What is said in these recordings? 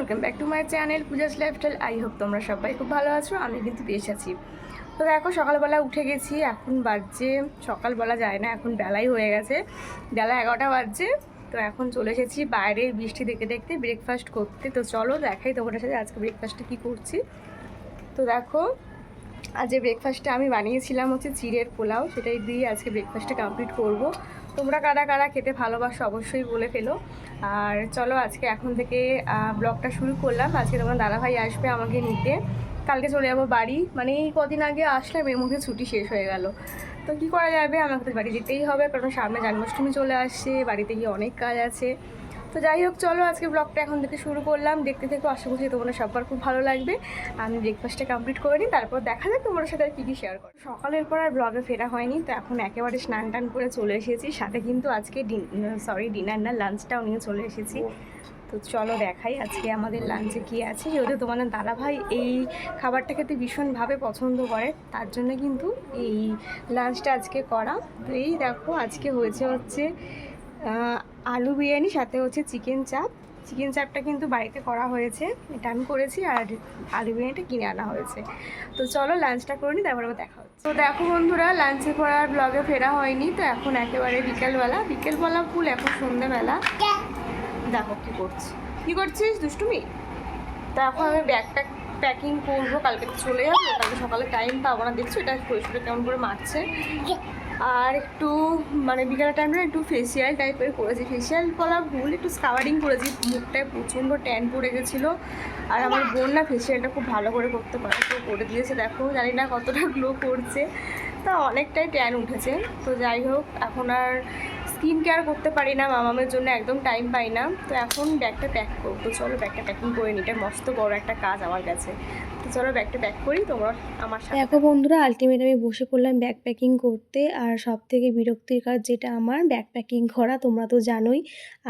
Welcome back to my channel Puja's lifestyle. I hope তোমরা সবাই খুব ভালো আছো, আমি কিন্তু বেশ আছি। তো দেখো সকালবেলা উঠে গেছি, এখন বাজছে সকালবেলা যায় না, এখন বেলাই হয়ে গেছে, বেলা 11টা বাজছে। তো এখন চলে এসেছি বাইরে বৃষ্টি দেখতে দেখতে ব্রেকফাস্ট করতে। তো চলো দেখাই তোমাদের সাথে আজকে ব্রেকফাস্টে কী করছি। তো দেখো আজ যে ব্রেকফাস্টে আমি বানিয়েছিলাম হচ্ছে চিড়ের পোলাও, সেটাই দিয়ে আজকে ব্রেকফাস্টটা কমপ্লিট করব। তোমরা কারা কারা খেতে ভালোবাসো অবশ্যই বলে ফেলো। আর চলো আজকে এখন থেকে ব্লগটা শুরু করলাম। আজকে তোমার দাদাভাই আসবে আমাকে নিতে, কালকে চলে যাবো বাড়ি। মানে এই কদিন আগে আসলাম, এর মধ্যে ছুটি শেষ হয়ে গেল। তো কী করা যাবে, আমাকে তো বাড়ি যেতেই হবে, কারণ সামনে জন্মাষ্টমী চলে আসছে, বাড়িতে গিয়ে অনেক কাজ আছে। তো যাই হোক চলো আজকে ব্লগটা এখন থেকে শুরু করলাম, দেখতে থেকে আশা করছি তোমাদের সবার খুব ভালো লাগবে। আমি ব্রেকফাস্টটা কমপ্লিট করে নিই, তারপর দেখা যাক তোমার সাথে আর কী কী শেয়ার করো। সকালের পর আর ব্লগে ফেরা হয়নি, তো এখন একেবারে স্নান টান করে চলে এসেছি, সাথে কিন্তু আজকে ডিনার না লাঞ্চটাও নিয়ে চলে এসেছি। তো চলো দেখাই আজকে আমাদের লাঞ্চে কী আছে। যেহেতু তোমাদের দাদাভাই এই খাবারটা খেতে ভীষণভাবে পছন্দ করে, তার জন্য কিন্তু এই লাঞ্চটা আজকে করা। তো এই দেখো আজকে হচ্ছে আলু বিরিয়ানি, সাথে হচ্ছে চিকেন চাপ। চিকেন চাপটা কিন্তু বাড়িতে করা হয়েছে, এটা আমি করেছি, আর আলু বিরিয়ানিটা কিনে আনা হয়েছে। তো চলো লাঞ্চটা করে নিই, তারপরে দেখা হচ্ছে। তো দেখো বন্ধুরা, লাঞ্চের পর আর ব্লগে ফেরা হয়নি, তো এখন একেবারে বিকেলবেলা ফুল, এখন সন্ধ্যেবেলা। দেখো কী করছিস দুষ্টুমি। তো এখন আমি ব্যাগটা প্যাকিং করবো, কালকে তো চলে যাবো, কালকে সকালে টাইম পাবো না। দেখছো এটা পরিষ্কার কেমন করে মারছে। আর একটু মানে বিকালের টাইমটা একটু ফেসিয়াল টাইপের করেছি, ফেসিয়াল বলা ভুল, একটু স্কাবারিং করেছি, মুখটায় প্রচণ্ড ট্যান পড়ে গেছিলো। আর আমার বোন না ফেসিয়ালটা খুব ভালো করে করতে পারে, তো করে দিয়েছে। দেখো জানি না কতটা গ্লো করছে, তা অনেকটাই ট্যান উঠেছে। তো যাই হোক এখন আর স্কিন কেয়ার করতে পারি না, মামামের জন্য একদম টাইম পাই না। তো এখন ব্যাগটা প্যাক করবো, তো চলো ব্যাগটা প্যাকিং করে নিই, এটা মস্ত বড় একটা কাজ আমার কাছে। তো চলো ব্যাগটা প্যাক করি, তোমরা আমার সাথে দেখো বন্ধুরা, আলটিমেট আমি বসে পড়লাম ব্যাগ প্যাকিং করতে। আর সব থেকে বিরক্তির কাজ যেটা আমার ব্যাগ প্যাকিং করা, তোমরা তো জানোই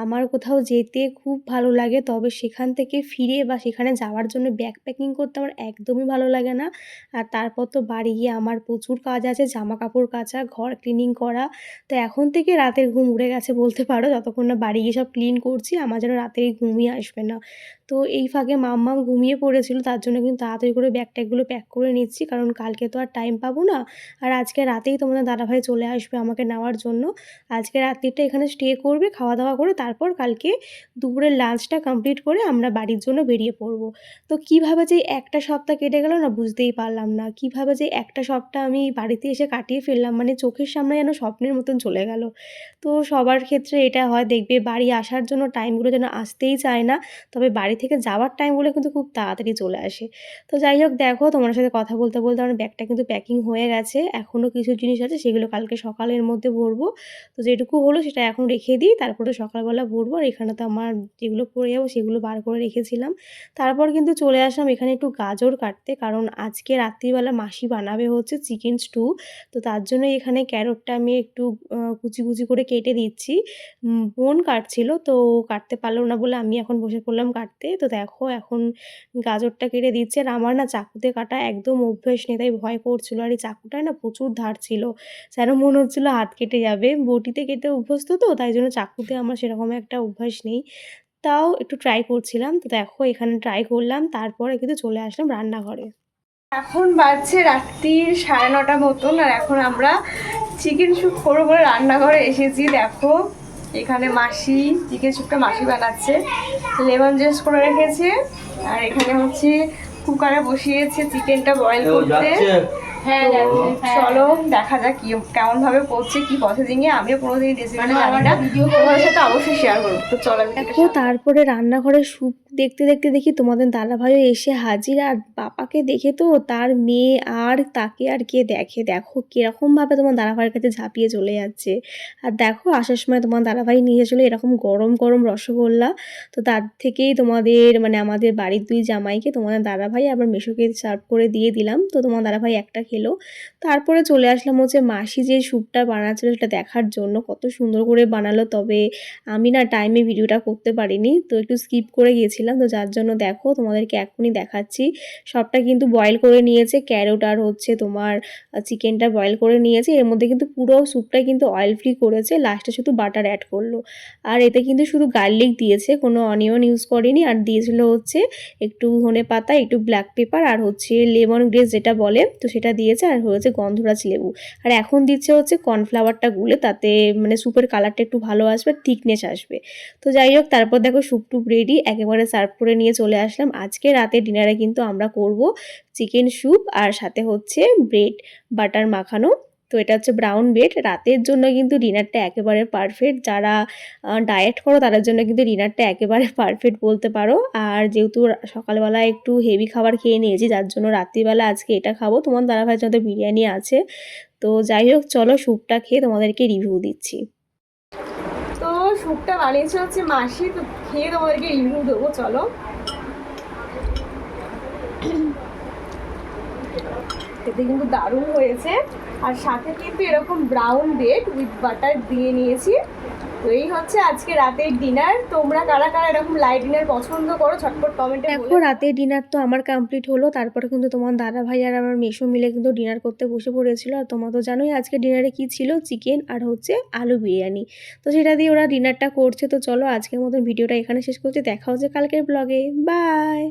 আমার কোথাও যেতে খুব ভালো লাগে, তবে সেখান থেকে ফিরে বা সেখানে যাওয়ার জন্য ব্যাগ প্যাকিং করতে আমার একদমই ভালো লাগে না। আর তারপর তো বাড়ি গিয়ে আমার প্রচুর কাজ আছে, জামা কাপড় কাচা, ঘর ক্লিনিং করা। তো এখন থেকে রাতের ঘুম উড়ে গেছে বলতে পারো, যতক্ষণ না বাড়ি গিয়ে সব ক্লিন করছি আমার যেন রাতে ঘুমিয়ে আসবে না। তো এই ফাঁকে মাম্মাম ঘুমিয়ে পড়েছিল, তার জন্য কিন্তু তাড়াতাড়ি করে ব্যাগ ট্যাগগুলো প্যাক করে নিচ্ছি, কারণ কালকে তো আর টাইম পাবো না। আর আজকে রাতেই তোমাদের দাদাভাই চলে আসবে আমাকে নেওয়ার জন্য। আজকে রাত্রিটা এখানে স্টে করবে, খাওয়া দাওয়া করে তারপর কালকে দুপুরের লাঞ্চটা কমপ্লিট করে আমরা বাড়ির জন্য বেরিয়ে পড়বো। তো কীভাবে যে একটা সপ্তাহ কেটে গেল না বুঝতেই পারলাম না, কীভাবে যে একটা সপ্তাহ আমি বাড়িতে এসে কাটিয়ে ফেললাম, মানে চোখের সামনে যেন স্বপ্নের মতন চলে গেল। তো সবার ক্ষেত্রে এটা হয়, দেখবে বাড়ি আসার জন্য টাইমগুলো যেন আসতেই চায় না, তবে বাড়ি থেকে যাওয়ার টাইমগুলো কিন্তু খুব তাড়াতাড়ি চলে আসে। তো যাই হোক দেখো তোমার সাথে কথা বলতে বলতে আমার ব্যাগটা কিন্তু প্যাকিং হয়ে গেছে, এখনও কিছু জিনিস আছে সেগুলো কালকে সকালের মধ্যে ভরবো। তো যেটুকু হলো সেটা এখন রেখে দিই, তারপরে সকালবেলা ভরবো। আর এখানে তো আমার যেগুলো পড়ে যাবো সেগুলো বার করে রেখেছিলাম। তারপর কিন্তু চলে আসলাম এখানে একটু গাজর কাটতে, কারণ আজকে রাত্রিবেলা মাসি বানাবে হচ্ছে চিকেন স্টু। তো তার জন্য এখানে ক্যারটটা আমি একটু কুচি কুচি করে কেটে দিচ্ছি। বোন কাটছিল, তো কাটতে পারলো না বলে আমি এখন বসে পড়লাম কাটতে। তো দেখো এখন গাজরটা কেটে দিচ্ছি, আর আমার না চাকুতে কাটা একদম অভ্যাস নেই, তাই ভয় করছিল। আর এই চাকুটায় না প্রচুর ধার ছিল, যেন মনে হচ্ছিলো হাত কেটে যাবে। বটিতে কেটে অভ্যস্ত তো, তাই জন্য চাকুতে আমার সেরকম একটা অভ্যাস নেই। তাও একটু ট্রাই করছিলাম। তো দেখো এখানে ট্রাই করলাম, তারপরে কিন্তু চলে আসলাম রান্নাঘরে। এখন বাজছে রাত্রির 9:30 মতন, আর এখন আমরা চিকেন স্যুপ করবো বলে রান্নাঘরে এসেছি। দেখো এখানে মাসি চিকেন স্যুপটা মাসি বানাচ্ছে, লেমন জেস্ট করে রেখেছে, আর এখানে হচ্ছে কুকারে বসিয়েছে চিকেনটা বয়েল করতে। হ্যাঁ চলো দেখা যাক কি কেমন ভাবে করছে, কি প্রসেসিংয়ে, আমিও কোনোদিন রেসিপিটা জানি না, তোমাদের সাথে অবশ্যই শেয়ার করবো। তো চলো আমি দেখো তারপরে রান্নাঘরে স্যুপ দেখতে দেখতে দেখি তোমাদের দাদাভাইও এসে হাজির। আর বাবাকে দেখে তো তার মেয়ে আর তাকে আর কে দেখে, দেখো কীরকমভাবে তোমার দাদাভাইয়ের কাছে ঝাঁপিয়ে চলে যাচ্ছে। আর দেখো আসার সময় তোমার দাদাভাই নিয়ে এসেছিলো এরকম গরম গরম রসগোল্লা। তো তার থেকেই তোমাদের মানে আমাদের বাড়ির দুই জামাইকে তোমাদের দাদাভাই আবার মেসোকে সার্ভ করে দিয়ে দিলাম। তো তোমার দাদাভাই একটা খেলো, খেলো। তারপরে চলে আসলাম হচ্ছে মাসি যে স্যুপটা বানাচ্ছিল সেটা দেখার জন্য, কত সুন্দর করে বানালো। তবে আমি না টাইমে ভিডিওটা করতে পারিনি, তো একটু স্কিপ করে গিয়েছিলাম, তো যার জন্য দেখো তোমাদেরকে এখনই দেখাচ্ছি। সবটা কিন্তু বয়েল করে নিয়েছে, ক্যারট আর হচ্ছে তোমার চিকেনটা বয়েল করে নিয়েছে। এর মধ্যে কিন্তু পুরো স্যুপটাই কিন্তু অয়েল ফ্রি করেছে, লাস্টে শুধু বাটার অ্যাড করলো। আর এতে কিন্তু শুধু গার্লিক দিয়েছে, কোনো অনিয়ন ইউজ করেনি। আর দিয়েছিল হচ্ছে একটু ধনেপাতা, একটু ব্ল্যাক পেপার আর হচ্ছে লেমন গ্রেস যেটা বলে, তো সেটা দিয়েছে। আর হয়েছে গন্ধরাজ লেবু। আর এখন দিচ্ছে হচ্ছে কর্নফ্লাওয়ারটা গুলে, তাতে মানে স্যুপের কালারটা একটু ভালো আসবে, থিকনেস আসবে। তো যাই হোক, তারপর দেখো স্যুপ টুপ রেডি, একেবারে সার্ভ করে নিয়ে চলে আসলাম। আজকে রাতে ডিনারে কিন্তু আমরা করব চিকেন স্যুপ আর সাথে হচ্ছে ব্রেড বাটার মাখানো। তো এটা হচ্ছে ব্রাউন ব্রেড। রাতের জন্য কিন্তু ডিনারটা একেবারে পারফেক্ট। যারা ডায়েট করো তাদের জন্য কিন্তু ডিনারটা একেবারে পারফেক্ট বলতে পারো। আর যেহেতু সকালবেলা একটু হেভি খাবার খেয়ে নিয়েছি, যার জন্য রাত্রিবেলা আজকে এটা খাবো। তোমার দাদাভাইয়ের জন্য বিরিয়ানি আছে। তো যাই হোক, চলো স্যুপটা খেয়ে তোমাদেরকে রিভিউ দিচ্ছি। তো স্যুপটা বানিয়েছে হচ্ছে মাসি, তো খেয়ে তোমাদেরকে রিভিউ দেবো, চলো। খেতে কিন্তু দারুণ হয়েছে। আর সাথে কিন্তু এরকম ব্রাউন ব্রেড উইথ বাটার দিয়ে নিয়েছি। তো এই হচ্ছে আজকে রাতের ডিনার। তোমরা কারা কারা এরকম লাইট ডিনার পছন্দ করো ঝটপট কমেন্টে বলো। দেখো রাতের ডিনার তো আমার কমপ্লিট হলো, তারপরে কিন্তু তোমার দাদা ভাই আর আমার মেসো মিলে কিন্তু ডিনার করতে বসে পড়েছিল। আর তোমরা তো জানোই আজকে ডিনারে কি ছিল, চিকেন আর হচ্ছে আলু বিরিয়ানি। তো সেটা দিয়ে ওরা ডিনারটা করছে। তো চলো আজকের মতন ভিডিওটা এখানে শেষ করছি, দেখা হচ্ছে কালকের ব্লগে। বাই।